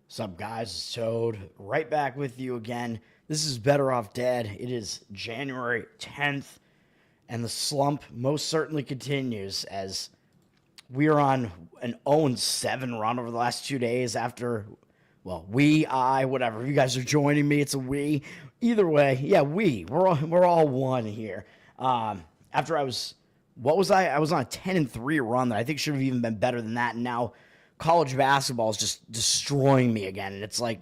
What's up, guys? It's Toad. Right back with you again. This is Better Off Dead. It is January 10th, and the slump most certainly continues as we are on an 0-7 run over the last 2 days after, well, whatever. If you guys are joining me, it's a we. Either way, yeah, we're all one here. After I was, what was I? I was on a 10-3 run that I think should have even been better than that, and now college basketball is just destroying me again. And it's like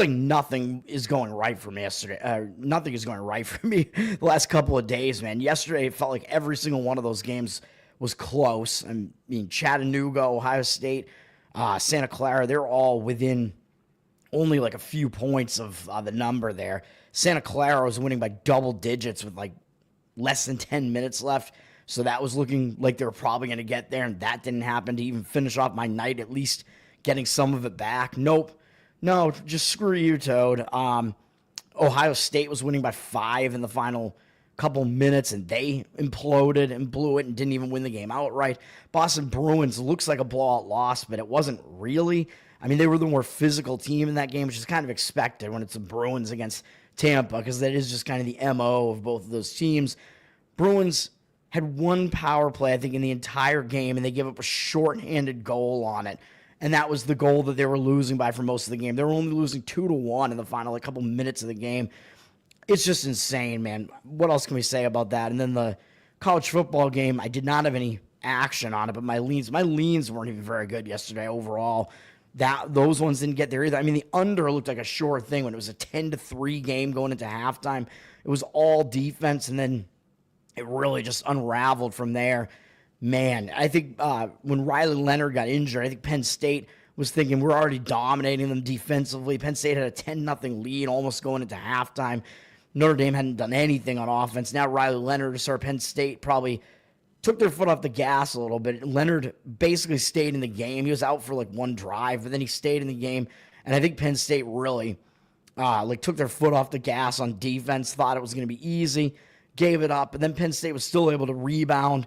nothing is going right for me yesterday. Nothing is going right for me the last couple of days, man. Yesterday, it felt like every single one of those games was close. I mean, Chattanooga, Ohio State, Santa Clara, they're all within only like a few points of the number there. Santa Clara was winning by double digits with like less than 10 minutes left. So that was looking like they were probably going to get there, and that didn't happen to even finish off my night, at least getting some of it back. Nope. No, just screw you, Toad. Ohio State was winning by 5 in the final couple minutes, and they imploded and blew it and didn't even win the game outright. Boston Bruins looks like a blowout loss, but it wasn't really. I mean, they were the more physical team in that game, which is kind of expected when it's the Bruins against Tampa, because that is just kind of the MO of both of those teams. Bruins had one power play, I think, in the entire game, and they gave up a shorthanded goal on it. And that was the goal that they were losing by for most of the game. They were only losing 2-1 in the final like, couple minutes of the game. It's just insane, man. What else can we say about that? And then the college football game, I did not have any action on it, but my leans weren't even very good yesterday overall. Those ones didn't get there either. I mean, the under looked like a sure thing when it was a 10-3 game going into halftime. It was all defense, and then it really just unraveled from there. Man, I think when Riley Leonard got injured, I think Penn State was thinking we're already dominating them defensively. Penn State had a 10-0 lead almost going into halftime. Notre Dame hadn't done anything on offense. Now Riley Leonard to start Penn State probably took their foot off the gas a little bit. Leonard basically stayed in the game. He was out for like one drive, but then he stayed in the game. And I think Penn State really took their foot off the gas on defense, thought it was going to be easy, gave it up, and then Penn State was still able to rebound,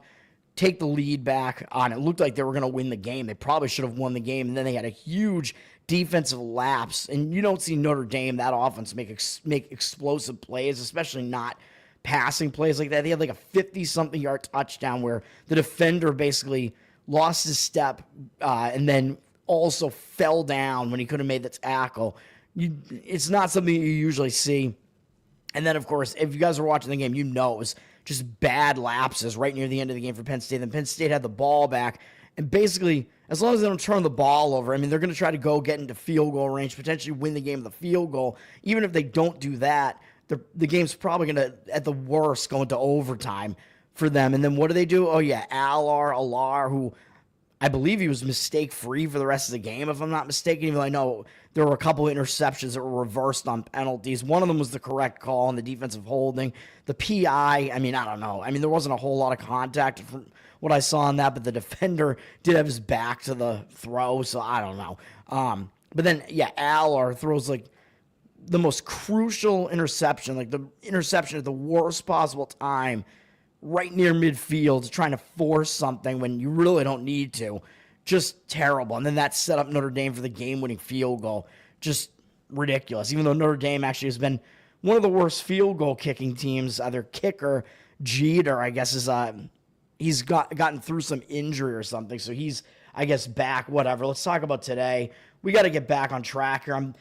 take the lead back on. It looked like they were going to win the game. They probably should have won the game, and then they had a huge defensive lapse. And you don't see Notre Dame, that offense, make explosive plays, especially not passing plays like that. They had like a 50-something yard touchdown where the defender basically lost his step and then also fell down when he could have made the tackle. It's not something you usually see. And then, of course, if you guys are watching the game, you know it was just bad lapses right near the end of the game for Penn State. Then Penn State had the ball back. And basically, as long as they don't turn the ball over, I mean, they're going to try to go get into field goal range, potentially win the game with a field goal. Even if they don't do that, the game's probably going to, at the worst, go into overtime for them. And then what do? Oh, yeah, Alar, who I believe he was mistake-free for the rest of the game, if I'm not mistaken, even though I know there were a couple of interceptions that were reversed on penalties. One of them was the correct call on the defensive holding. The PI, I mean, I don't know. I mean, there wasn't a whole lot of contact from what I saw on that, but the defender did have his back to the throw, so I don't know. But then, yeah, Aller throws, like, the most crucial interception, like the interception at the worst possible time, right near midfield, trying to force something when you really don't need to. Just terrible. And then that set up Notre Dame for the game-winning field goal. Just ridiculous. Even though Notre Dame actually has been one of the worst field goal kicking teams, either kicker, Jeter, I guess, he's gotten through some injury or something. So he's, I guess, back, whatever. Let's talk about today. We got to get back on track here.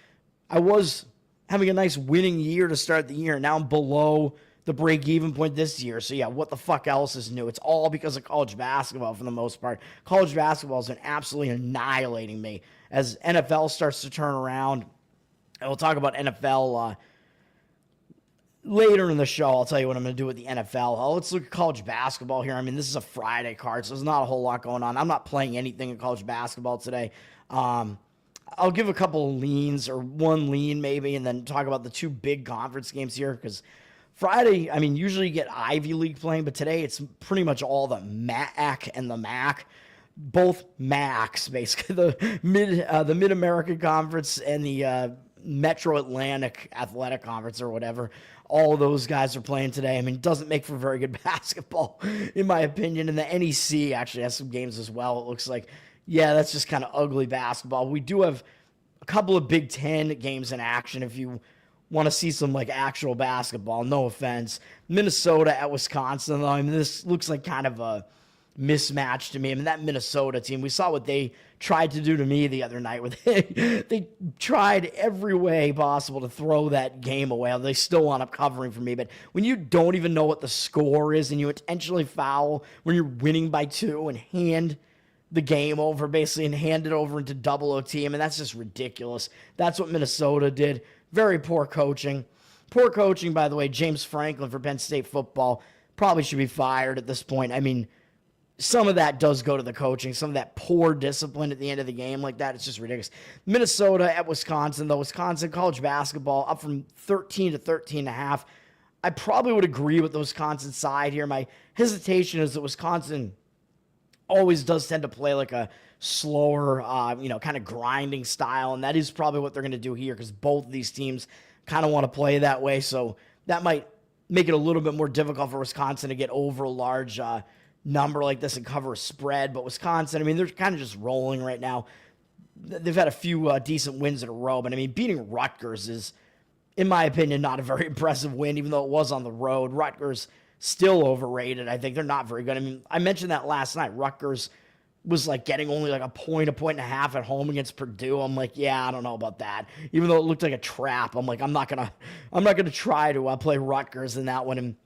I was having a nice winning year to start the year. Now I'm below the break-even point this year. So, yeah, what the fuck else is new? It's all because of college basketball for the most part. College basketball has been absolutely annihilating me. As NFL starts to turn around, and we'll talk about NFL later in the show. I'll tell you what I'm going to do with the NFL. Let's look at college basketball here. I mean, this is a Friday card, so there's not a whole lot going on. I'm not playing anything in college basketball today. I'll give a couple of leans, or one lean maybe, and then talk about the two big conference games here, because Friday, I mean, usually you get Ivy League playing, but today it's pretty much all the MAC and the MAC. Both MACs, basically, the Mid-American Conference and the Metro Atlantic Athletic Conference or whatever. All of those guys are playing today. I mean, it doesn't make for very good basketball, in my opinion. And the NEC actually has some games as well. It looks like, yeah, that's just kind of ugly basketball. We do have a couple of Big Ten games in action if you want to see some like actual basketball. No offense. Minnesota at Wisconsin, though. I mean, this looks like kind of a mismatch to me. I mean, that Minnesota team, we saw what they tried to do to me the other night. With they tried every way possible to throw that game away. They still wound up covering for me. But when you don't even know what the score is and you intentionally foul when you're winning by 2 and hand the game over basically and hand it over into double OT, I mean, that's just ridiculous. That's what Minnesota did. Very poor coaching. Poor coaching, by the way. James Franklin for Penn State football probably should be fired at this point. I mean, some of that does go to the coaching. Some of that poor discipline at the end of the game like that, it's just ridiculous. Minnesota at Wisconsin, though. Wisconsin college basketball up from 13 to 13.5. I probably would agree with the Wisconsin side here. My hesitation is that Wisconsin always does tend to play like a slower, kind of grinding style, and that is probably what they're going to do here because both of these teams kind of want to play that way, so that might make it a little bit more difficult for Wisconsin to get over a large number like this and cover a spread. But Wisconsin, I mean, they're kind of just rolling right now. They've had a few decent wins in a row, but I mean, beating Rutgers is, in my opinion, not a very impressive win, even though it was on the road. Rutgers still overrated. I think they're not very good. I mean, I mentioned that last night. Rutgers was like getting only like a point and a half at home against Purdue. I'm like, yeah, I don't know about that. Even though it looked like a trap, I'm like, I'm not gonna try to play Rutgers in that one. And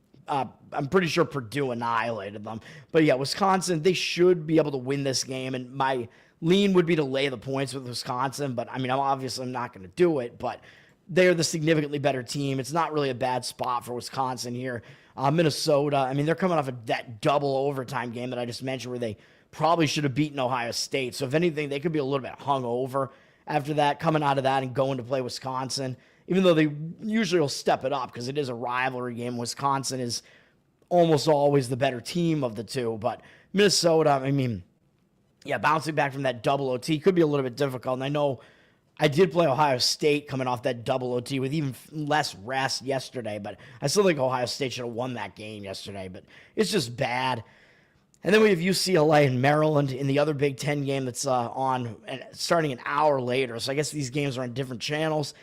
I'm pretty sure Purdue annihilated them. But yeah, Wisconsin, they should be able to win this game. And my lean would be to lay the points with Wisconsin. But I mean, I'm not going to do it. But they're the significantly better team. It's not really a bad spot for Wisconsin here. Minnesota, I mean, they're coming off of that double overtime game that I just mentioned where they probably should have beaten Ohio State. So if anything, they could be a little bit hungover after that, coming out of that and going to play Wisconsin, even though they usually will step it up because it is a rivalry game. Wisconsin is almost always the better team of the two. But Minnesota, I mean, yeah, bouncing back from that double OT could be a little bit difficult. And I know I did play Ohio State coming off that double OT with even less rest yesterday, but I still think Ohio State should have won that game yesterday, but it's just bad. And then we have UCLA and Maryland in the other Big Ten game that's on starting an hour later. So I guess these games are on different channels.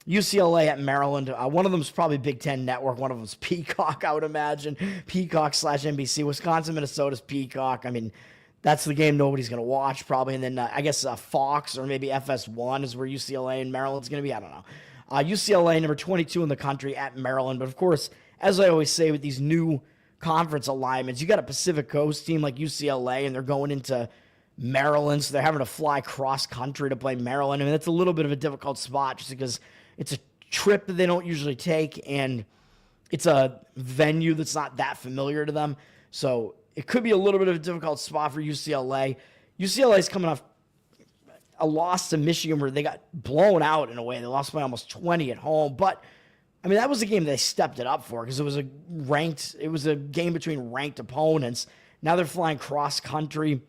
UCLA at Maryland. One of them is probably Big Ten Network. One of them is Peacock, I would imagine. Peacock/NBC. Wisconsin, Minnesota's Peacock. I mean, that's the game nobody's going to watch probably. And then I guess Fox or maybe FS1 is where UCLA and Maryland's going to be. I don't know. UCLA, number 22 in the country at Maryland. But, of course, as I always say with these new conference alignments, you got a Pacific Coast team like UCLA, and they're going into Maryland, so they're having to fly cross-country to play Maryland. I mean, that's a little bit of a difficult spot just because it's a trip that they don't usually take, and it's a venue that's not that familiar to them. So it could be a little bit of a difficult spot for UCLA. UCLA is coming off a loss to Michigan where they got blown out in a way. They lost by almost 20 at home. But, I mean, that was a game they stepped it up for because it was a game between ranked opponents. Now they're flying cross-country.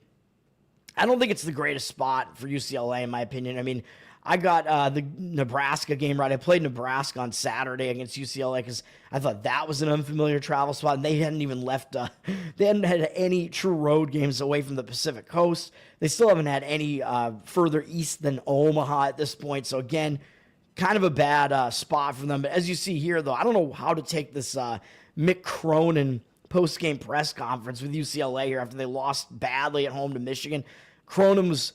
I don't think it's the greatest spot for UCLA, in my opinion. I mean, I got the Nebraska game right. I played Nebraska on Saturday against UCLA because I thought that was an unfamiliar travel spot, and they hadn't even left. They hadn't had any true road games away from the Pacific Coast. They still haven't had any further east than Omaha at this point. So again, kind of a bad spot for them. But as you see here, though, I don't know how to take this Mick Cronin post-game press conference with UCLA here after they lost badly at home to Michigan. Cronin was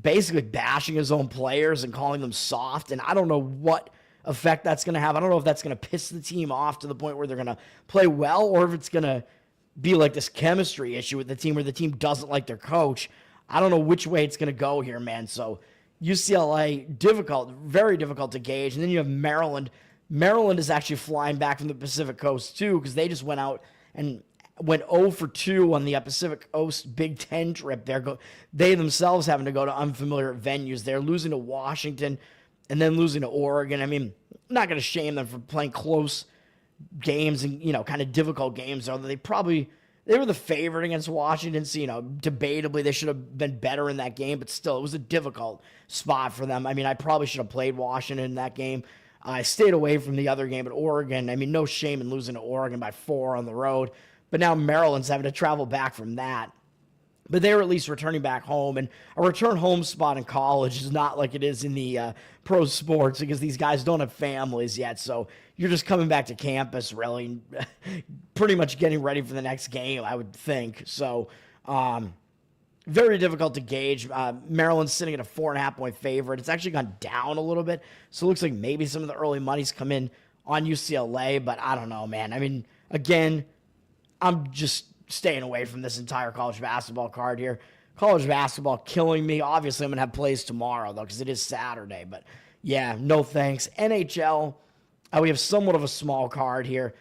basically bashing his own players and calling them soft, and I don't know what effect that's going to have. I don't know if that's going to piss the team off to the point where they're going to play well, or if it's going to be like this chemistry issue with the team where the team doesn't like their coach. I don't know which way it's going to go here, man. So UCLA, difficult, very difficult to gauge. And then you have Maryland. Maryland is actually flying back from the Pacific Coast, too, because they just went out and went 0 for 2 on the Pacific Coast Big Ten trip. They themselves having to go to unfamiliar venues. They're losing to Washington and then losing to Oregon. I mean, I'm not going to shame them for playing close games and, kind of difficult games, although they were the favorite against Washington. So, debatably they should have been better in that game, but still, it was a difficult spot for them. I mean, I probably should have played Washington in that game. I stayed away from the other game at Oregon. I mean, no shame in losing to Oregon by 4 on the road. But now Maryland's having to travel back from that. but they're at least returning back home. And a return home spot in college is not like it is in the pro sports, because these guys don't have families yet. So you're just coming back to campus, really, pretty much getting ready for the next game, I would think. So very difficult to gauge. Maryland's sitting at a 4.5-point favorite. It's actually gone down a little bit. So it looks like maybe some of the early money's come in on UCLA, but I don't know, man. I mean, again, I'm just staying away from this entire college basketball card here. College basketball killing me. Obviously, I'm going to have plays tomorrow, though, because it is Saturday. But, yeah, no thanks. NHL, we have somewhat of a small card here.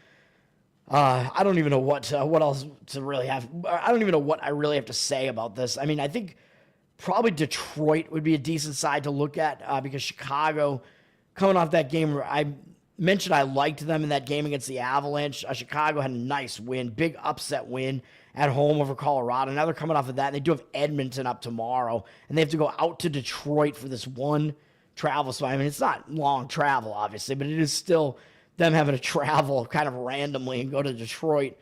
I don't even know what else to really have. I don't even know what I really have to say about this. I mean, I think probably Detroit would be a decent side to look at because Chicago, coming off that game, I mentioned I liked them in that game against the Avalanche. Chicago had a nice win, big upset win at home over Colorado. Now they're coming off of that, and they do have Edmonton up tomorrow, and they have to go out to Detroit for this one travel spot. I mean, it's not long travel, obviously, but it is still them having to travel kind of randomly and go to Detroit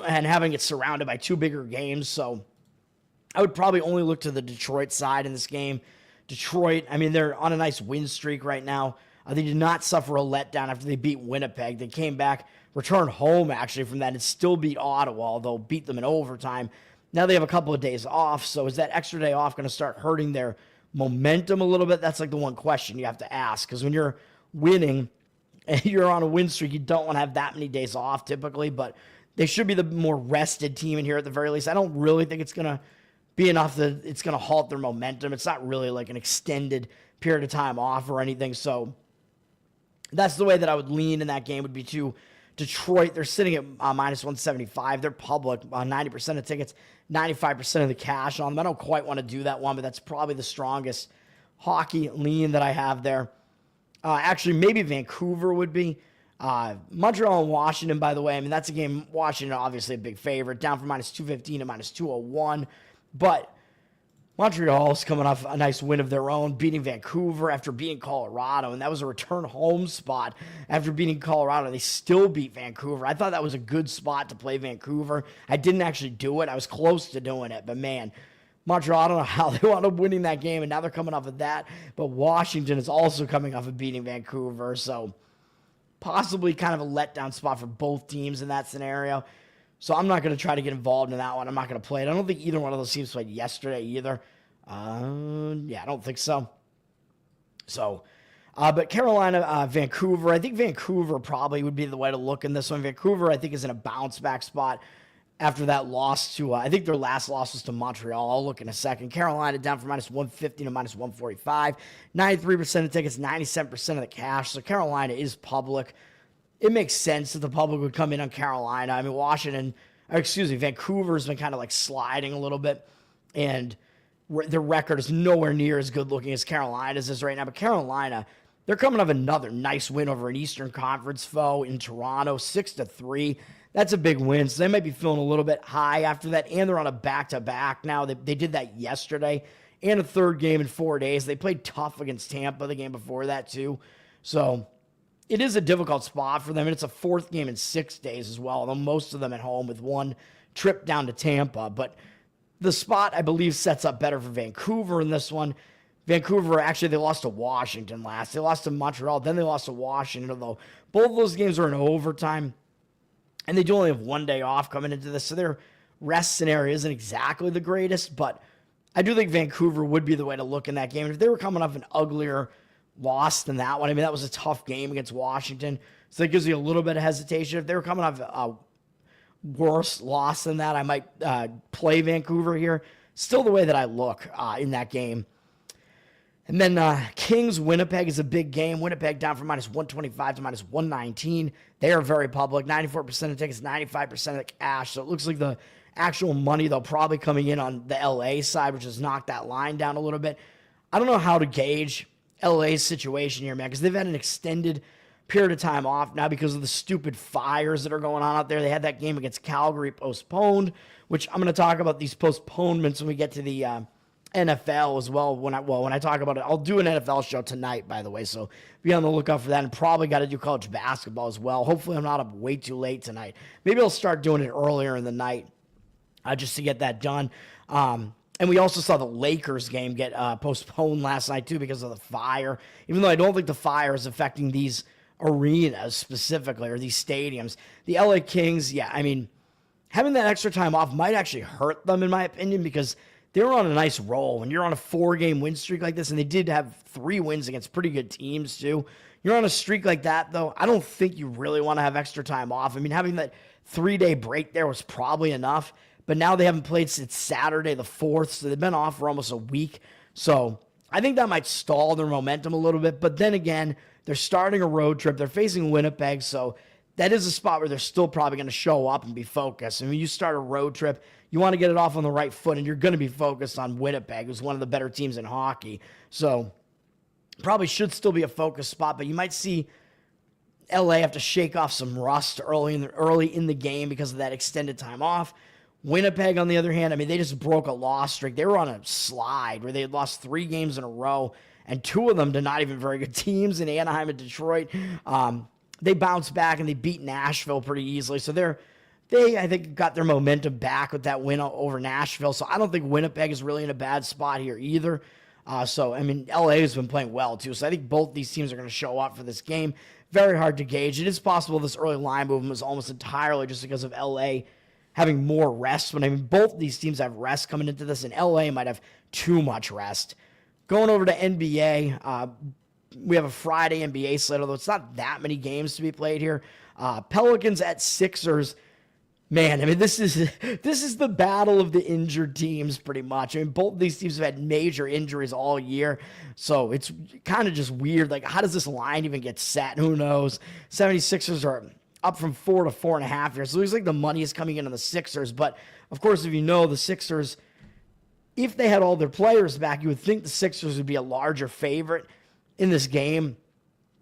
and having it surrounded by two bigger games. So I would probably only look to the Detroit side in this game. Detroit, I mean, they're on a nice win streak right now. They did not suffer a letdown after they beat Winnipeg. They came back, returned home actually from that, and still beat Ottawa, although beat them in overtime. Now they have a couple of days off, so is that extra day off going to start hurting their momentum a little bit? That's like the one question you have to ask, because when you're winning and you're on a win streak, you don't want to have that many days off typically, but they should be the more rested team in here at the very least. I don't really think it's going to be enough that it's going to halt their momentum. It's not really like an extended period of time off or anything, so that's the way that I would lean in that game, would be to Detroit. They're sitting at minus 175. They're public, 90% of tickets, 95% of the cash on them. I don't quite want to do that one, but that's probably the strongest hockey lean that I have there. Actually, maybe Vancouver would be. Montreal and Washington, by the way, I mean, that's a game, Washington obviously a big favorite, down from minus 215 to minus 201. But Montreal's coming off a nice win of their own, beating Vancouver after beating Colorado, and that was a return home spot after beating Colorado. They still beat Vancouver. I thought that was a good spot to play Vancouver. I didn't actually do it. I was close to doing it, but man, Montreal, I don't know how they wound up winning that game, and now they're coming off of that. But Washington is also coming off of beating Vancouver, so possibly kind of a letdown spot for both teams in that scenario. So I'm not going to try to get involved in that one. I'm not going to play it. I don't think either one of those teams played yesterday either. Yeah, I don't think so. So, but Carolina, Vancouver, I think Vancouver probably would be the way to look in this one. Vancouver, I think, is in a bounce back spot after that loss to, I think their last loss was to Montreal. I'll look in a second. Carolina down from minus 150 to minus 145. 93% of tickets, 97% of the cash. So Carolina is public. It makes sense that the public would come in on Carolina. I mean, Vancouver's been kind of like sliding a little bit, and their record is nowhere near as good looking as Carolina's is right now. But Carolina, they're coming off another nice win over an Eastern Conference foe in Toronto, 6-3. That's a big win, so they might be feeling a little bit high after that, and they're on a back-to-back now. They did that yesterday, and a third game in 4 days. They played tough against Tampa the game before that, too. So it is a difficult spot for them, and it's a fourth game in 6 days as well, although most of them at home with one trip down to Tampa. But the spot, I believe, sets up better for Vancouver in this one. Vancouver, actually, they lost to Washington last. They lost to Montreal, then they lost to Washington, although both of those games are in overtime. And they do only have 1 day off coming into this, so their rest scenario isn't exactly the greatest, but I do think Vancouver would be the way to look in that game. And if they were coming off an uglier loss than that one, I mean, that was a tough game against Washington, so that gives you a little bit of hesitation. If they were coming off a worse loss than that, I might play Vancouver here. Still the way that I look in that game. And then Kings-Winnipeg is a big game. Winnipeg down from minus 125 to minus 119. They are very public. 94% of tickets, 95% of the cash. So it looks like the actual money, though, probably coming in on the LA side, which has knocked that line down a little bit. I don't know how to gauge LA's situation here, man, because they've had an extended period of time off now because of the stupid fires that are going on out there. They had that game against Calgary postponed, which I'm going to talk about these postponements when we get to the NFL as well. When I talk about it, I'll do an NFL show tonight, by the way, so be on the lookout for that. And probably got to do college basketball as well. Hopefully I'm not up way too late tonight. Maybe I'll start doing it earlier in the night. just to get that done. And we also saw the Lakers game get postponed last night, too, because of the fire. Even though I don't think the fire is affecting these arenas specifically or these stadiums. The LA Kings, yeah, I mean, having that extra time off might actually hurt them, in my opinion, because they were on a nice roll. When you're on a 4-game win streak like this, and they did have 3 wins against pretty good teams, too. You're on a streak like that, though, I don't think you really want to have extra time off. I mean, having that 3-day break there was probably enough, but now they haven't played since Saturday the 4th, so they've been off for almost a week. So I think that might stall their momentum a little bit, but then again, they're starting a road trip. They're facing Winnipeg, so that is a spot where they're still probably going to show up and be focused. And when you start a road trip, you want to get it off on the right foot, and you're going to be focused on Winnipeg, who's one of the better teams in hockey. So probably should still be a focus spot, but you might see LA have to shake off some rust early in the game because of that extended time off. Winnipeg, on the other hand, I mean, they just broke a loss streak. They were on a slide where they had lost 3 games in a row, and 2 of them to not even very good teams in Anaheim and Detroit. They bounced back and they beat Nashville pretty easily. So they, I think, got their momentum back with that win over Nashville. So I don't think Winnipeg is really in a bad spot here either. So, I mean, LA has been playing well, too. So I think both these teams are going to show up for this game. Very hard to gauge. It is possible this early line movement was almost entirely just because of LA having more rest. But I mean, both these teams have rest coming into this, and LA might have too much rest. Going over to NBA, we have a Friday NBA slate, although it's not that many games to be played here. Pelicans at Sixers. Man, I mean, this is the battle of the injured teams pretty much. I mean, both of these teams have had major injuries all year, so it's kind of just weird. Like, how does this line even get set? Who knows? 76ers are up from 4 to 4.5 here, so it looks like the money is coming in on the Sixers. But, of course, if you know the Sixers, if they had all their players back, you would think the Sixers would be a larger favorite in this game.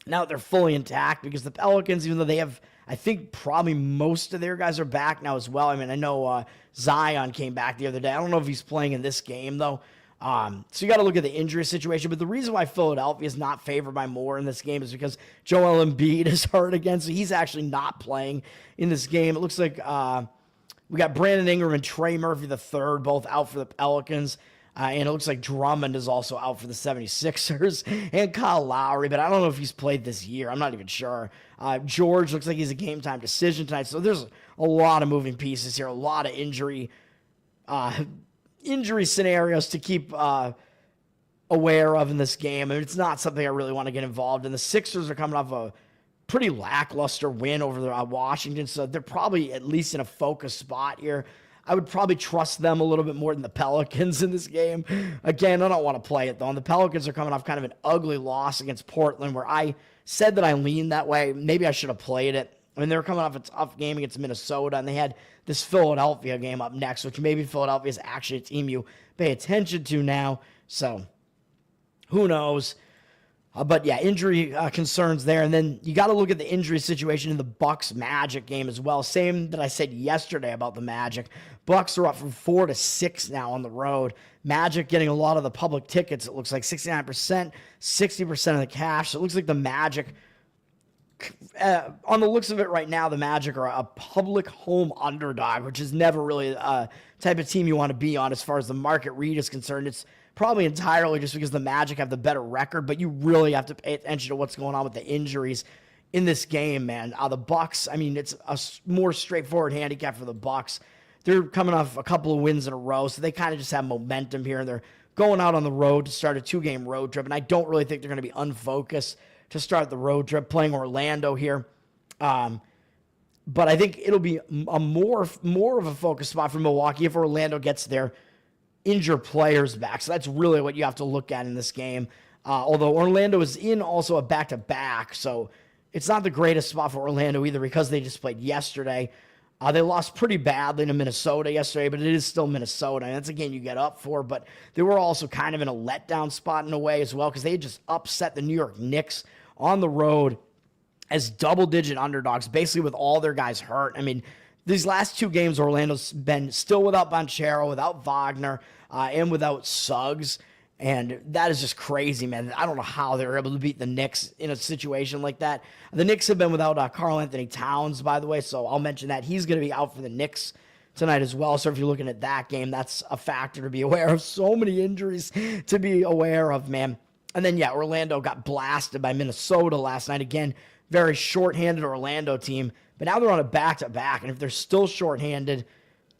Now that they're fully intact, because the Pelicans, even though they have, I think probably most of their guys are back now as well. I mean, I know Zion came back the other day. I don't know if he's playing in this game, though. So you got to look at the injury situation. But the reason why Philadelphia is not favored by more in this game is because Joel Embiid is hurt again, so he's actually not playing in this game. It looks like we got Brandon Ingram and Trey Murphy III both out for the Pelicans. And it looks like Drummond is also out for the 76ers, and Kyle Lowry, but I don't know if he's played this year. I'm not even sure. George looks like he's a game-time decision tonight, so there's a lot of moving pieces here, a lot of injury scenarios to keep aware of in this game. I mean, it's not something I really want to get involved in. The Sixers are coming off a pretty lackluster win over Washington, so they're probably at least in a focus spot here. I would probably trust them a little bit more than the Pelicans in this game. Again, I don't want to play it, though. And the Pelicans are coming off kind of an ugly loss against Portland, where I said that I leaned that way. Maybe I should have played it. I mean, they were coming off a tough game against Minnesota, and they had this Philadelphia game up next, which maybe Philadelphia is actually a team you pay attention to now. So, who knows? But yeah, injury concerns there. And then you got to look at the injury situation in the Bucks Magic game as well. Same that I said yesterday about the Magic. Bucks are up from 4 to 6 now on the road. Magic getting a lot of the public tickets. It looks like 69%, 60% of the cash. So it looks like the Magic, on the looks of it right now, the Magic are a public home underdog, which is never really a type of team you want to be on as far as the market read is concerned. It's probably entirely just because the Magic have the better record, but you really have to pay attention to what's going on with the injuries in this game, man. The Bucks, I mean, it's a more straightforward handicap for the Bucks. They're coming off a couple of wins in a row, so they kind of just have momentum here, and they're going out on the road to start a 2-game road trip, and I don't really think they're going to be unfocused to start the road trip, playing Orlando here. But I think it'll be a more of a focus spot for Milwaukee if Orlando gets their injured players back. So that's really what you have to look at in this game. Although Orlando is in also a back-to-back, so it's not the greatest spot for Orlando either because they just played yesterday. They lost pretty badly to Minnesota yesterday, but it is still Minnesota, and that's a game you get up for. But they were also kind of in a letdown spot in a way as well because they had just upset the New York Knicks on the road as double-digit underdogs, basically with all their guys hurt. I mean, these last 2 games, Orlando's been still without Banchero, without Wagner, and without Suggs. And that is just crazy, man. I don't know how they were able to beat the Knicks in a situation like that. The Knicks have been without Karl Anthony Towns, by the way, so I'll mention that. He's going to be out for the Knicks tonight as well. So if you're looking at that game, that's a factor to be aware of. So many injuries to be aware of, man. And then, Orlando got blasted by Minnesota last night. Again, very shorthanded Orlando team. But now they're on a back-to-back. And if they're still shorthanded,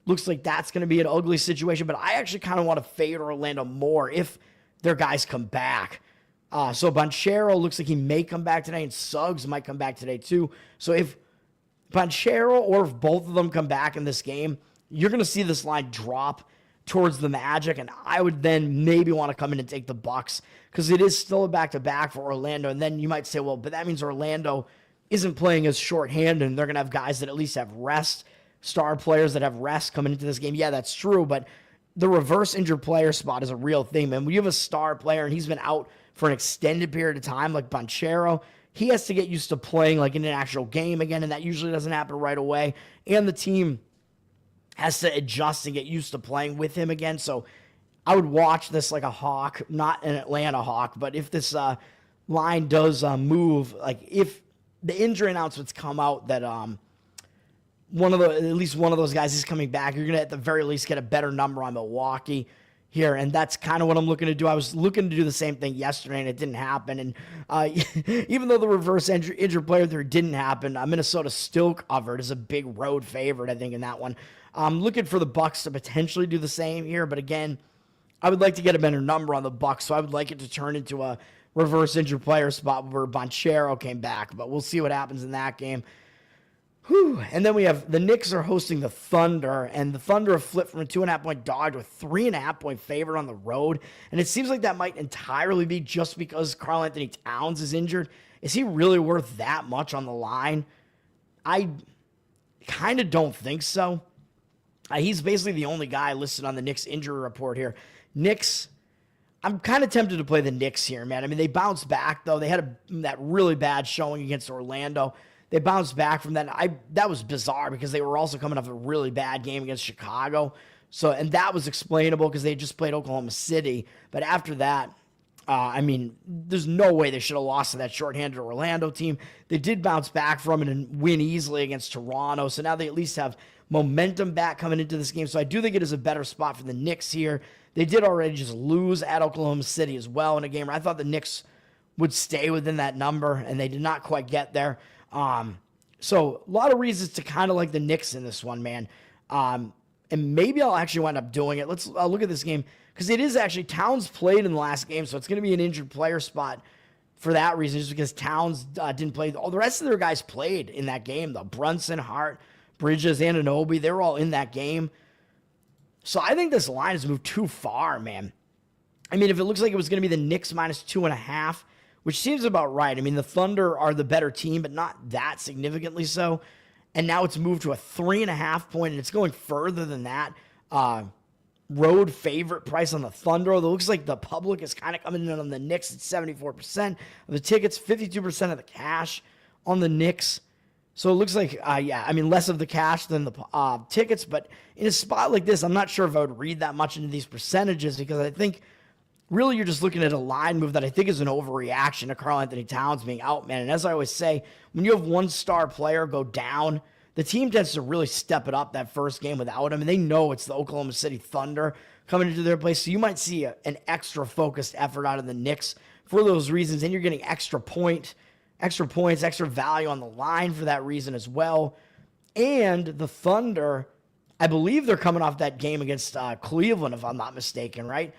looks like that's going to be an ugly situation. But I actually kind of want to favor Orlando more if their guys come back. So Banchero looks like he may come back today, and Suggs might come back today too. So if Banchero or if both of them come back in this game, you're going to see this line drop towards the Magic, and I would then maybe want to come in and take the Bucks because it is still a back-to-back for Orlando. And then you might say, well, but that means Orlando isn't playing as shorthanded, and they're going to have guys that at least have rest, star players that have rest coming into this game. Yeah, that's true, but the reverse injured player spot is a real thing, man. When you have a star player and he's been out for an extended period of time, like Banchero, he has to get used to playing like in an actual game again, and that usually doesn't happen right away. And the team has to adjust and get used to playing with him again. So I would watch this like a hawk, not an Atlanta hawk, but if this line does move, like if the injury announcements come out that at least one of those guys is coming back, you're going to at the very least get a better number on Milwaukee here, and that's kind of what I'm looking to do. I was looking to do the same thing yesterday, and it didn't happen. And even though the reverse injured player there didn't happen, Minnesota still covered as a big road favorite, I think, in that one. I'm looking for the Bucks to potentially do the same here, but again, I would like to get a better number on the Bucks, so I would like it to turn into a reverse injured player spot where Banchero came back, but we'll see what happens in that game. Whew. And then we have the Knicks are hosting the Thunder, and the Thunder have flipped from a 2.5-point dog to a 3.5-point favorite on the road. And it seems like that might entirely be just because Karl-Anthony Towns is injured. Is he really worth that much on the line? I kind of don't think so. He's basically the only guy listed on the Knicks injury report here. Knicks, I'm kind of tempted to play the Knicks here, man. I mean, they bounced back, though. They had that really bad showing against Orlando. They bounced back from that. That was bizarre because they were also coming off a really bad game against Chicago. And that was explainable because they just played Oklahoma City. But after that, there's no way they should have lost to that shorthanded Orlando team. They did bounce back from it and win easily against Toronto. So now they at least have momentum back coming into this game. So I do think it is a better spot for the Knicks here. They did already just lose at Oklahoma City as well in a game where I thought the Knicks would stay within that number, and they did not quite get there. So a lot of reasons to kind of like the Knicks in this one, man. And maybe I'll actually wind up doing it. Let's look at this game because it is actually Towns played in the last game, so it's going to be an injured player spot for that reason, just because Towns didn't play. All the rest of their guys played in that game, though. Brunson, Hart, Bridges, Anunoby, they were all in that game. So I think this line has moved too far, man. I mean, if it looks like it was going to be the Knicks minus 2.5, which seems about right. I mean, the Thunder are the better team, but not that significantly so. And now it's moved to a 3.5-point, and it's going further than that. Road favorite price on the Thunder. Although it looks like the public is kind of coming in on the Knicks at 74% of the tickets, 52% of the cash on the Knicks. So it looks like, less of the cash than the tickets. But in a spot like this, I'm not sure if I would read that much into these percentages because I think really you're just looking at a line move that I think is an overreaction to Karl-Anthony Towns being out, man. And as I always say, when you have one star player go down, the team tends to really step it up that first game without him. And they know it's the Oklahoma City Thunder coming into their place. So you might see an extra focused effort out of the Knicks for those reasons. And you're getting extra points, extra value on the line for that reason as well. And the Thunder, I believe they're coming off that game against Cleveland, if I'm not mistaken, right?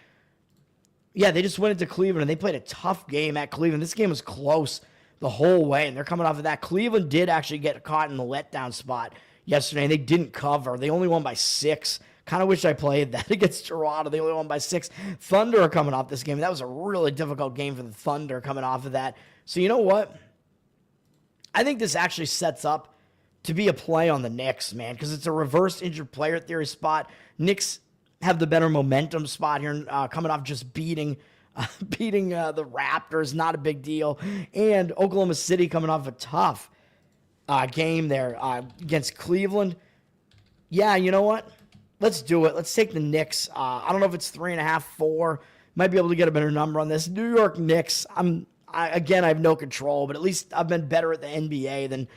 Yeah, they just went into Cleveland, and they played a tough game at Cleveland. This game was close the whole way, and they're coming off of that. Cleveland did actually get caught in the letdown spot yesterday, and they didn't cover. They only won by 6. Kind of wish I played that against Toronto. They only won by 6. Thunder are coming off this game. That was a really difficult game for the Thunder coming off of that. So you know what? I think this actually sets up to be a play on the Knicks, man, because it's a reverse injured player theory spot. Knicks have the better momentum spot here, coming off just beating the Raptors, not a big deal. And Oklahoma City coming off a tough game there against Cleveland. Yeah, you know what? Let's do it. Let's take the Knicks. I don't know if it's 3.5, 4. Might be able to get a better number on this. New York Knicks. I have no control, but at least I've been better at the NBA than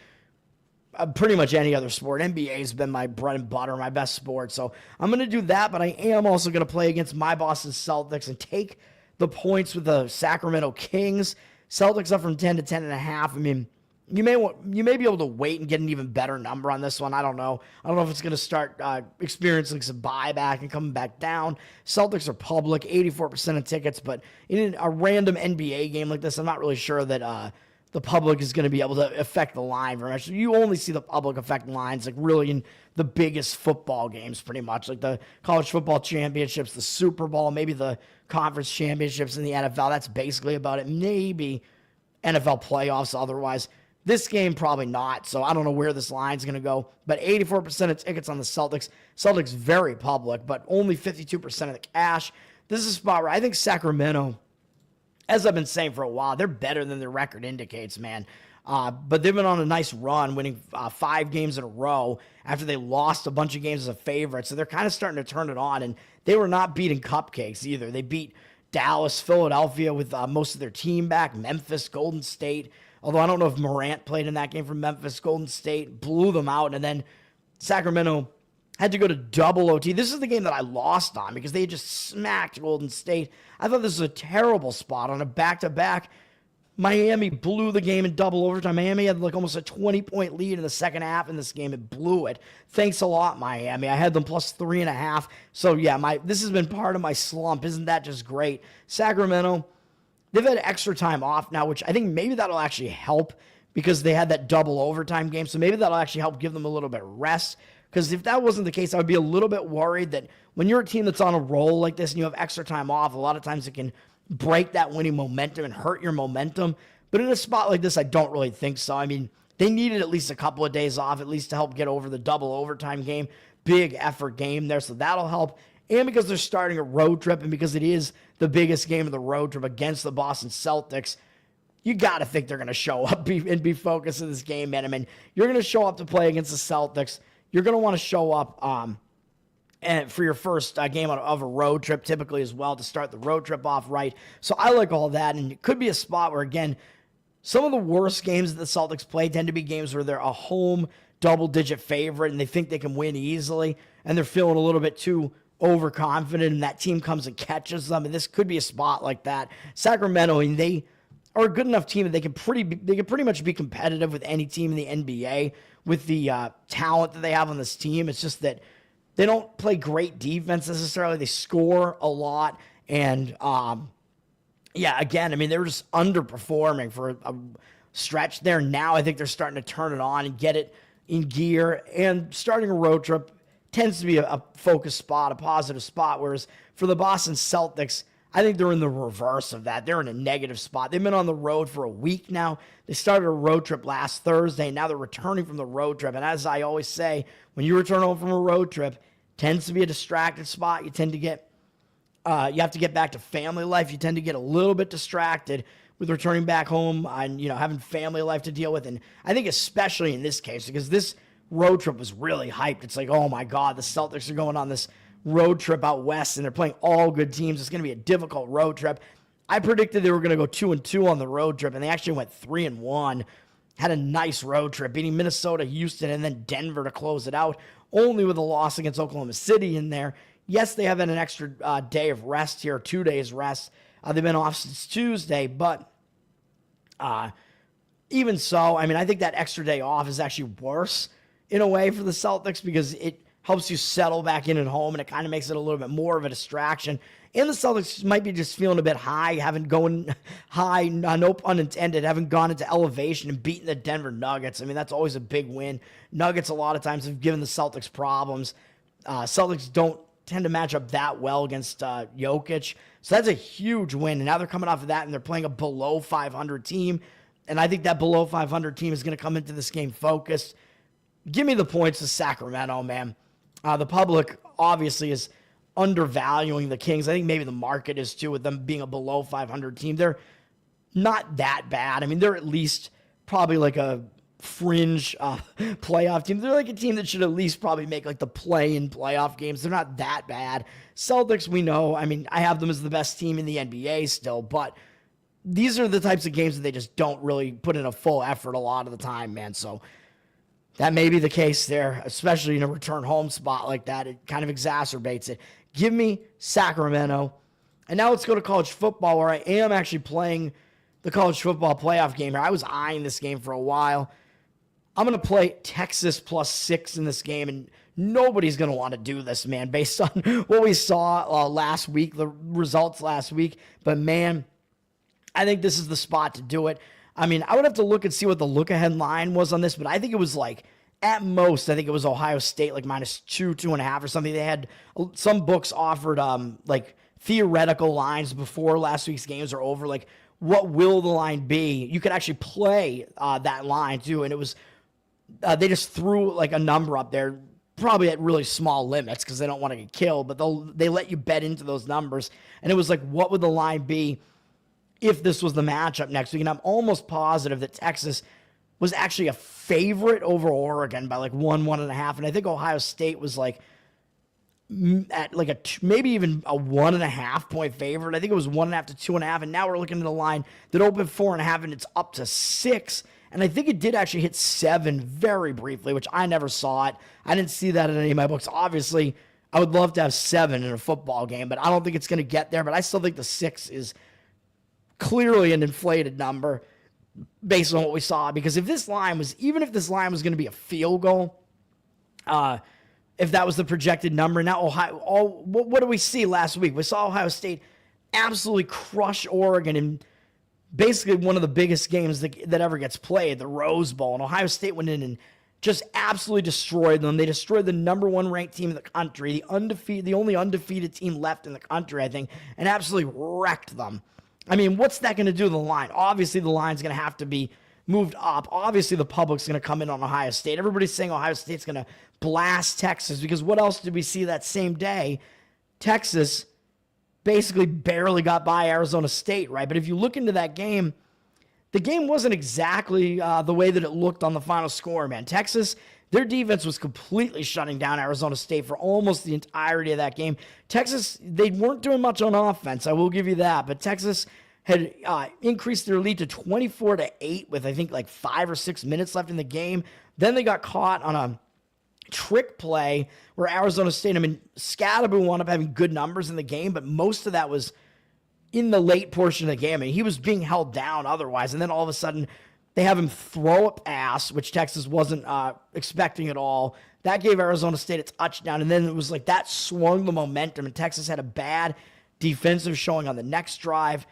pretty much any other sport. NBA has been my bread and butter, my best sport. So I'm going to do that, but I am also going to play against my Boston Celtics and take the points with the Sacramento Kings. Celtics up from 10 to 10.5. I mean, you may be able to wait and get an even better number on this one. I don't know. I don't know if it's going to start experiencing some buyback and coming back down. Celtics are public, 84% of tickets, but in a random NBA game like this, I'm not really sure that the public is going to be able to affect the line very much. You only see the public affect lines like really in the biggest football games, pretty much, like the college football championships, the Super Bowl, maybe the conference championships in the NFL. That's basically about it. Maybe NFL playoffs otherwise. This game, probably not, so I don't know where this line's going to go. But 84% of tickets on the Celtics. Celtics very public, but only 52% of the cash. This is a spot where I think Sacramento, as I've been saying for a while, they're better than their record indicates, man. But they've been on a nice run, winning 5 games in a row after they lost a bunch of games as a favorite. So they're kind of starting to turn it on, and they were not beating cupcakes either. They beat Dallas, Philadelphia with most of their team back, Memphis, Golden State. Although I don't know if Morant played in that game for Memphis. Golden State blew them out, and then Sacramento had to go to double OT. This is the game that I lost on because they had just smacked Golden State. I thought this was a terrible spot on a back-to-back. Miami blew the game in double overtime. Miami had like almost a 20-point lead in the second half in this game. It blew it. Thanks a lot, Miami. I had them plus 3.5. So, yeah, this has been part of my slump. Isn't that just great? Sacramento, they've had extra time off now, which I think maybe that'll actually help because they had that double overtime game. So maybe that'll actually help give them a little bit of rest. Because if that wasn't the case, I would be a little bit worried that when you're a team that's on a roll like this and you have extra time off, a lot of times it can break that winning momentum and hurt your momentum. But in a spot like this, I don't really think so. I mean, they needed at least a couple of days off, at least to help get over the double overtime game. Big effort game there, so that'll help. And because they're starting a road trip and because it is the biggest game of the road trip against the Boston Celtics, you got to think they're going to show up and be focused in this game, man. I mean, you're going to show up to play against the Celtics. You're going to want to show up and for your first game of a road trip, typically as well, to start the road trip off right. So I like all that, and it could be a spot where, again, some of the worst games that the Celtics play tend to be games where they're a home double-digit favorite and they think they can win easily, and they're feeling a little bit too overconfident, and that team comes and catches them, and this could be a spot like that. Sacramento, and they are a good enough team that they can pretty much be competitive with any team in the NBA with the talent that they have on this team. It's just that they don't play great defense necessarily. They score a lot, and again, I mean, they were just underperforming for a stretch there. Now I think they're starting to turn it on and get it in gear, and starting a road trip tends to be a focused spot, a positive spot, whereas for the Boston Celtics, I think they're in the reverse of that. They're in a negative spot. They've been on the road for a week now. They started a road trip last Thursday, and now they're returning from the road trip. And as I always say, when you return home from a road trip, tends to be a distracted spot. You tend to get, you have to get back to family life. You tend to get a little bit distracted with returning back home and, having family life to deal with. And I think especially in this case, because this road trip was really hyped. It's like, oh my God, the Celtics are going on this road trip out west and they're playing all good teams. It's going to be a difficult road trip. I predicted they were going to go 2-2 on the road trip, and they actually went 3-1. Had a nice road trip, beating Minnesota, Houston, and then Denver to close it out, only with a loss against Oklahoma City in there. Yes, they have had an extra day of rest here, 2 days rest. They've been off since Tuesday, but even so, I mean, I think that extra day off is actually worse in a way for the Celtics because it helps you settle back in at home, and it kind of makes it a little bit more of a distraction. And the Celtics might be just feeling a bit high, haven't gone high, no pun intended, haven't gone into elevation and beaten the Denver Nuggets. I mean, that's always a big win. Nuggets a lot of times have given the Celtics problems. Celtics don't tend to match up that well against Jokic. So that's a huge win. And now they're coming off of that, and they're playing a below 500 team. And I think that below 500 team is going to come into this game focused. Give me the points to Sacramento, man. The public obviously is undervaluing the Kings. I think maybe the market is too, with them being a below 500 team. They're not that bad. I mean, they're at least probably like a fringe playoff team. They're like a team that should at least probably make like the play-in playoff games. They're not that bad. Celtics, we know. I mean, I have them as the best team in the NBA still, but these are the types of games that they just don't really put in a full effort a lot of the time, man. So That may be the case there, especially in a return home spot like that. It kind of exacerbates it. Give me Sacramento. And now let's go to college football, where I am actually playing the college football playoff game here. I was eyeing this game for a while. I'm going to play Texas +6 in this game, and nobody's going to want to do this, man, based on what we saw last week, the results last week. But, man, I think this is the spot to do it. I mean, I would have to look and see what the look-ahead line was on this, but I think it was like, at most, I think it was Ohio State, like -2, 2.5 or something. They had some books offered like theoretical lines before last week's games are over. Like, what will the line be? You could actually play that line too, and it was they just threw like a number up there, probably at really small limits because they don't want to get killed, but they let you bet into those numbers, and it was like, what would the line be if this was the matchup next week? And I'm almost positive that Texas was actually a favorite over Oregon by like 1.5, and I think Ohio State was like at like maybe even a 1.5 point favorite. I think it was 1.5 to 2.5, and now we're looking at a line that opened 4.5 and it's up to 6. And I think it did actually hit 7 very briefly, which I never saw it. I didn't see that in any of my books. Obviously, I would love to have 7 in a football game, but I don't think it's going to get there. But I still think the 6 is clearly an inflated number based on what we saw. Because if this line was going to be a field goal, if that was the projected number. Now, what did we see last week? We saw Ohio State absolutely crush Oregon in basically one of the biggest games that ever gets played, the Rose Bowl. And Ohio State went in and just absolutely destroyed them. They destroyed the number 1 ranked team in the country, the only undefeated team left in the country, I think, and absolutely wrecked them. I mean, what's that going to do to the line? Obviously, the line's going to have to be moved up. Obviously, the public's going to come in on Ohio State. Everybody's saying Ohio State's going to blast Texas, because what else did we see that same day? Texas basically barely got by Arizona State, right? But if you look into that game, the game wasn't exactly the way that it looked on the final score, man. Texas, their defense was completely shutting down Arizona State for almost the entirety of that game. Texas, they weren't doing much on offense, I will give you that, but Texas had increased their lead to 24-8 with, I think, like 5 or 6 minutes left in the game. Then they got caught on a trick play where Arizona State, I mean, Scadaboo wound up having good numbers in the game, but most of that was in the late portion of the game. I mean, he was being held down otherwise, and then all of a sudden they have him throw a pass, which Texas wasn't expecting at all. That gave Arizona State a touchdown, and then it was like that swung the momentum, and Texas had a bad defensive showing on the next drive.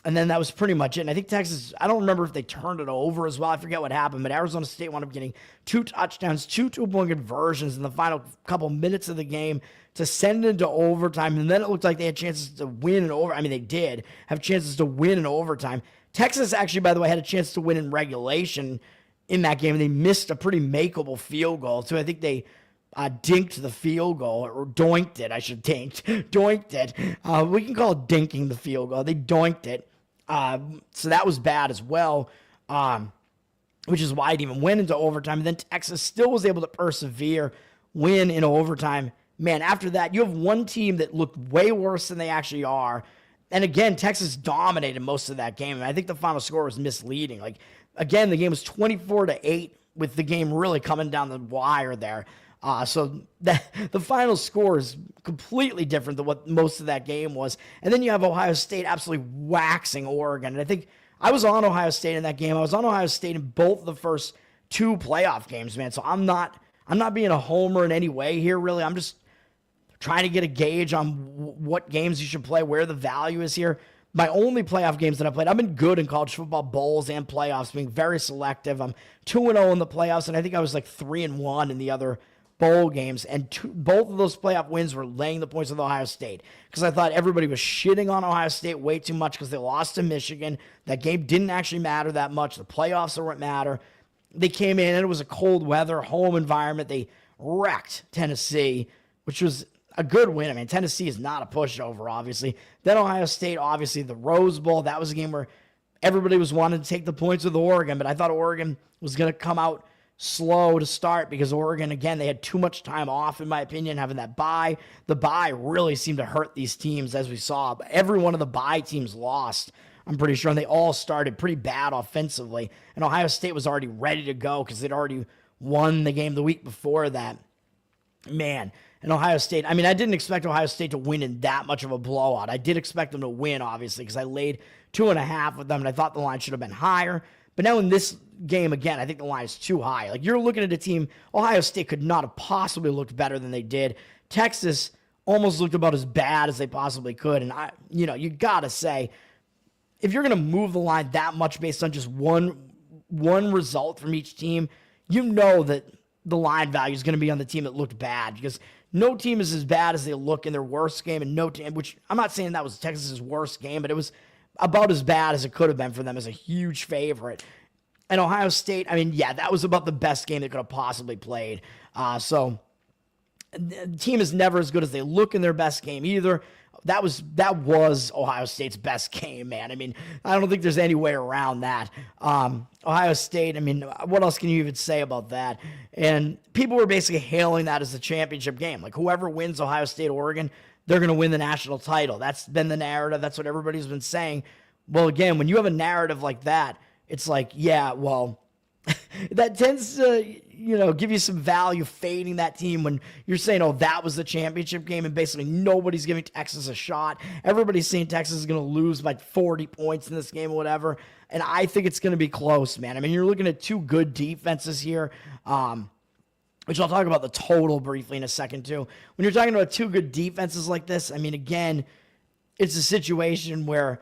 And then that was pretty much it. And I think Texas, I don't remember if they turned it over as well. I forget what happened. But Arizona State wound up getting 2 touchdowns, 2 two-point conversions in the final couple minutes of the game to send it into overtime. And then it looked like they had chances to win in overtime. I mean, they did have chances to win in overtime. Texas actually, by the way, had a chance to win in regulation in that game. And they missed a pretty makeable field goal. So I think they dinked the field goal, or doinked it, I should doinked it. We can call it dinking the field goal. They doinked it. So that was bad as well, which is why it even went into overtime. And then Texas still was able to persevere, win in overtime. Man, after that, you have one team that looked way worse than they actually are. And again, Texas dominated most of that game. And I think the final score was misleading. Like, again, the game was 24-8 with the game really coming down the wire there. So the final score is completely different than what most of that game was. And then you have Ohio State absolutely waxing Oregon. And I think I was on Ohio State in that game. I was on Ohio State in both the first 2 playoff games, man. So I'm not being a homer in any way here, really. I'm just trying to get a gauge on what games you should play, where the value is here. My only playoff games that I played, I've been good in college football bowls and playoffs, being very selective. I'm 2-0 in the playoffs, and I think I was like 3-1 in the other bowl games, and both of those playoff wins were laying the points with Ohio State, because I thought everybody was shitting on Ohio State way too much because they lost to Michigan. That game didn't actually matter that much. The playoffs are what matter. They came in, and it was a cold weather, home environment. They wrecked Tennessee, which was a good win. I mean, Tennessee is not a pushover, obviously. Then Ohio State, obviously, the Rose Bowl. That was a game where everybody was wanting to take the points with Oregon, but I thought Oregon was going to come out slow to start, because Oregon, again, they had too much time off, in my opinion, having that bye. The bye really seemed to hurt these teams, as we saw. But every one of the bye teams lost, I'm pretty sure, and they all started pretty bad offensively. And Ohio State was already ready to go because they'd already won the game the week before that. Man, and Ohio State, I mean, I didn't expect Ohio State to win in that much of a blowout. I did expect them to win, obviously, because I laid 2.5 with them, and I thought the line should have been higher. But now in this game, again, I think the line is too high. Like, you're looking at a team, Ohio State could not have possibly looked better than they did. Texas almost looked about as bad as they possibly could. And, you got to say, if you're going to move the line that much based on just one result from each team, you know that the line value is going to be on the team that looked bad, because no team is as bad as they look in their worst game, and no team, which I'm not saying that was Texas's worst game, but it was about as bad as it could have been for them as a huge favorite. And Ohio State, I mean, yeah, that was about the best game they could have possibly played. So the team is never as good as they look in their best game either. That was Ohio State's best game, man. I mean, I don't think there's any way around that. Ohio State, I mean, what else can you even say about that? And people were basically hailing that as the championship game. Like, whoever wins Ohio State, Oregon, they're going to win the national title. That's been the narrative. That's what everybody's been saying. Well, again, when you have a narrative like that, it's like, yeah, well, that tends to, give you some value fading that team when you're saying, oh, that was the championship game, and basically nobody's giving Texas a shot. Everybody's saying Texas is going to lose by 40 points in this game or whatever, and I think it's going to be close, man. I mean, you're looking at two good defenses here, which I'll talk about the total briefly in a second too. When you're talking about two good defenses like this, I mean, again, it's a situation where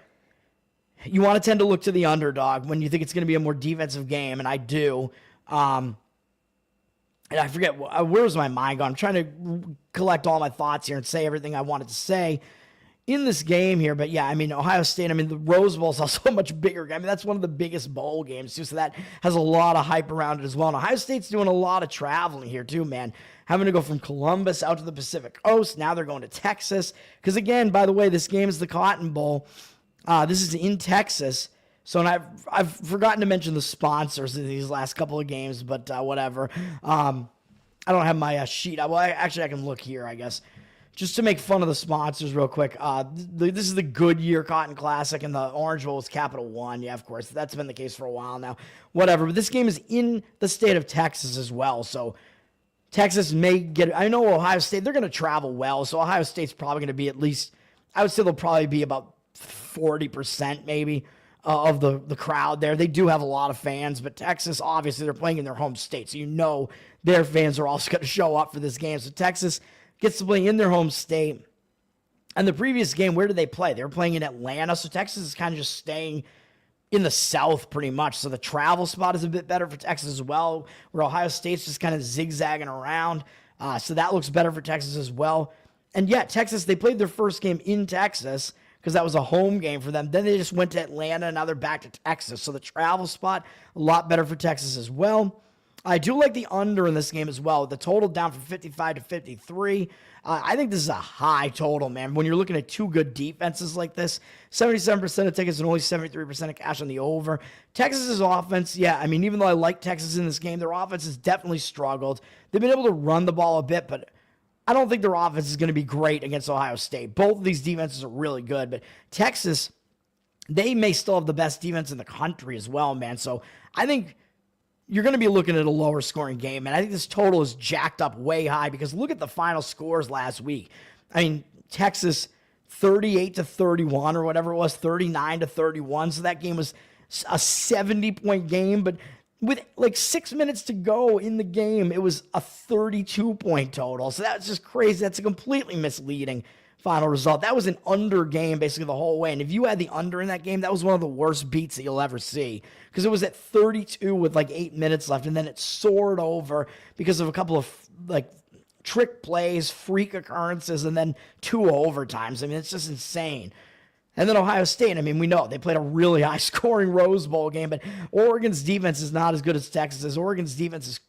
you want to tend to look to the underdog when you think it's going to be a more defensive game, and I do. And I forget, where was my mind gone? I'm trying to collect all my thoughts here and say everything I wanted to say in this game here. But yeah, I mean, Ohio State, I mean, the Rose Bowl is also a much bigger game. I mean, that's one of the biggest bowl games too, so that has a lot of hype around it as well. And Ohio State's doing a lot of traveling here too, man. Having to go from Columbus out to the Pacific Coast. Now they're going to Texas. Because again, by the way, this game is the Cotton Bowl. This is in Texas. So, and I've forgotten to mention the sponsors in these last couple of games, but whatever. I don't have my sheet. Actually, I can look here, I guess. Just to make fun of the sponsors real quick. This is the Goodyear Cotton Classic, and the Orange Bowl is Capital One. Yeah, of course. That's been the case for a while now. Whatever. But this game is in the state of Texas as well. So, Texas may get... I know Ohio State, they're going to travel well. So, Ohio State's probably going to be at least... I would say they'll probably be about 40% maybe of the crowd there. They do have a lot of fans, but Texas, obviously, they're playing in their home state, so their fans are also going to show up for this game. So Texas gets to play in their home state. And the previous game, where did they play? They were playing in Atlanta, so Texas is kind of just staying in the South pretty much. So the travel spot is a bit better for Texas as well, where Ohio State's just kind of zigzagging around. So that looks better for Texas as well. And yeah, Texas, they played their first game in Texas because that was a home game for them. Then they just went to Atlanta, and now they're back to Texas. So the travel spot, a lot better for Texas as well. I do like the under in this game as well. The total down from 55 to 53. I think this is a high total, man. When you're looking at two good defenses like this, 77% of tickets and only 73% of cash on the over. Texas's offense, yeah, I mean, even though I like Texas in this game, their offense has definitely struggled. They've been able to run the ball a bit, but I don't think their offense is going to be great against Ohio State. Both of these defenses are really good, but Texas, they may still have the best defense in the country as well, man. So I think you're going to be looking at a lower scoring game, and I think this total is jacked up way high because look at the final scores last week. I mean, Texas 38 to 31 or whatever it was, 39 to 31. So that game was a 70-point game, but with like 6 minutes to go in the game, it was a 32-point total. So that's just crazy. That's a completely misleading final result. That was an under game basically the whole way. And if you had the under in that game, that was one of the worst beats that you'll ever see because it was at 32 with like 8 minutes left, and then it soared over because of a couple of like trick plays, freak occurrences, and then 2 overtimes. I mean, it's just insane. And then Ohio State, I mean, we know they played a really high-scoring Rose Bowl game, but Oregon's defense is not as good as Texas's. Oregon's defense is,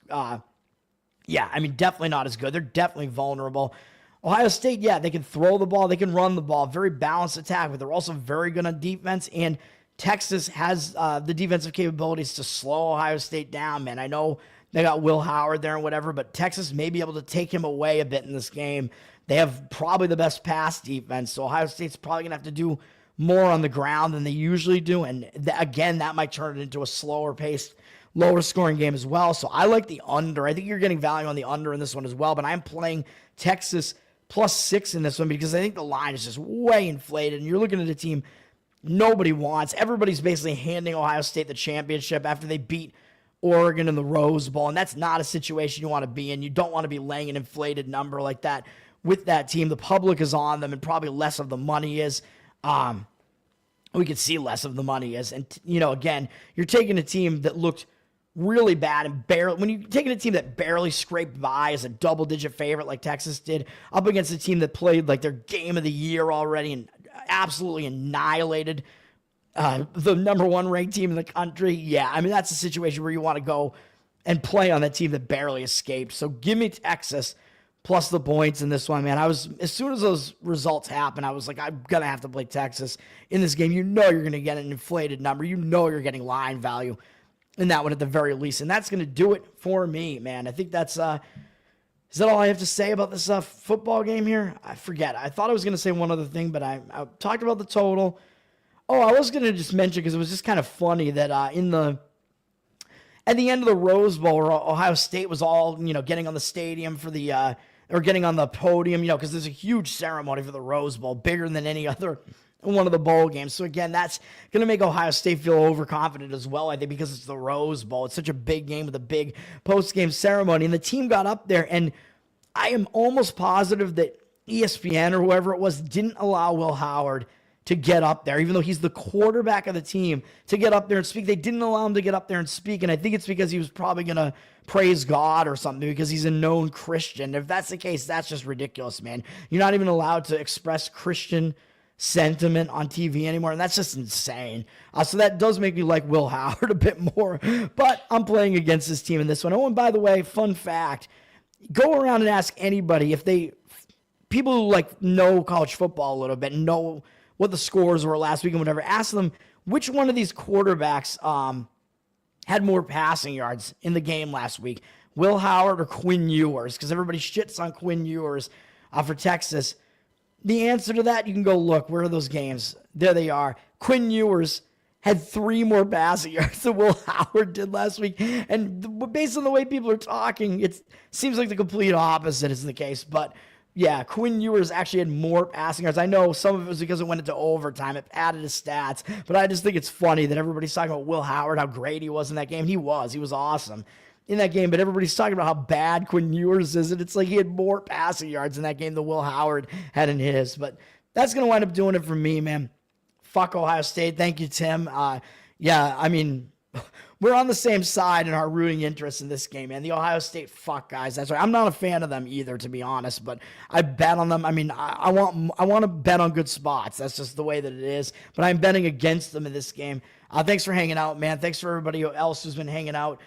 definitely not as good. They're definitely vulnerable. Ohio State, yeah, they can throw the ball, they can run the ball, very balanced attack, but they're also very good on defense, and Texas has the defensive capabilities to slow Ohio State down, man. I know they got Will Howard there and whatever, but Texas may be able to take him away a bit in this game. They have probably the best pass defense, so Ohio State's probably going to have to do more on the ground than they usually do, and again, that might turn it into a slower-paced lower scoring game as well. So I like the under. I think you're getting value on the under in this one as well, but I'm playing Texas +6 in this one because I think the line is just way inflated, and you're looking at a team nobody wants. Everybody's basically handing Ohio State the championship after they beat Oregon in the Rose Bowl, and that's not a situation you want to be in. You don't want to be laying an inflated number like that with that team. The public is on them, and probably less of the money is. We could see less of the money is. And, again, you're taking a team that looked really bad and barely, when you're taking a team that barely scraped by as a double-digit favorite like Texas did, up against a team that played like their game of the year already and absolutely annihilated the number one ranked team in the country. Yeah, I mean, that's a situation where you want to go and play on that team that barely escaped. So give me Texas plus the points in this one, man. As soon as those results happen, I was like, I'm going to have to play Texas in this game. You're going to get an inflated number. You're getting line value in that one at the very least. And that's going to do it for me, man. I think that's, is that all I have to say about this football game here? I forget. I thought I was going to say one other thing, but I talked about the total. Oh, I was going to just mention, because it was just kind of funny that at the end of the Rose Bowl, where Ohio State was all, getting on the stadium for the, or getting on the podium, because there's a huge ceremony for the Rose Bowl, bigger than any other one of the bowl games. So again, that's going to make Ohio State feel overconfident as well, I think, because it's the Rose Bowl. It's such a big game with a big post-game ceremony. And the team got up there, and I am almost positive that ESPN or whoever it was didn't allow Will Howard to get up there, even though he's the quarterback of the team, to get up there and speak. They didn't allow him to get up there and speak, and I think it's because he was probably going to praise God or something, because he's a known Christian. If that's the case, that's just ridiculous, man. You're not even allowed to express Christian sentiment on TV anymore, and that's just insane. So that does make me like Will Howard a bit more, but I'm playing against this team in this one. Oh, and by the way, fun fact, go around and ask anybody if people who know college football a little bit, know what the scores were last week and whatever, ask them which one of these quarterbacks had more passing yards in the game last week, Will Howard or Quinn Ewers, because everybody shits on Quinn Ewers for Texas. The answer to that, you can go look. Where are those games? There they are. Quinn Ewers had 3 more passing yards than Will Howard did last week. And based on the way people are talking, it seems like the complete opposite is the case. But yeah, Quinn Ewers actually had more passing yards. I know some of it was because it went into overtime. It added his stats. But I just think it's funny that everybody's talking about Will Howard, how great he was in that game. He was awesome in that game. But everybody's talking about how bad Quinn Ewers is. And it's like he had more passing yards in that game than Will Howard had in his. But that's going to wind up doing it for me, man. Fuck Ohio State. Thank you, Tim. Yeah, I mean, we're on the same side in our rooting interest in this game, man. The Ohio State fuck guys. That's right. I'm not a fan of them either, to be honest, but I bet on them. I mean, I want to bet on good spots. That's just the way that it is. But I'm betting against them in this game. Thanks for hanging out, man. Thanks for everybody else who's been hanging out.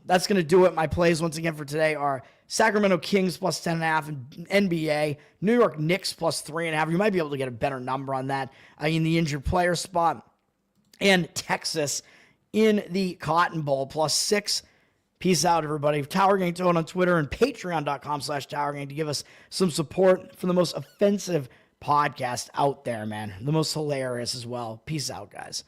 That's going to do it. My plays once again for today are Sacramento Kings +10.5 and NBA, New York Knicks +3.5. You might be able to get a better number on that in the injured player spot, and Texas in the Cotton Bowl +6. Peace out, everybody. Tower Gang Tone on Twitter and patreon.com/Tower Gang to give us some support for the most offensive podcast out there, man. The most hilarious as well. Peace out, guys.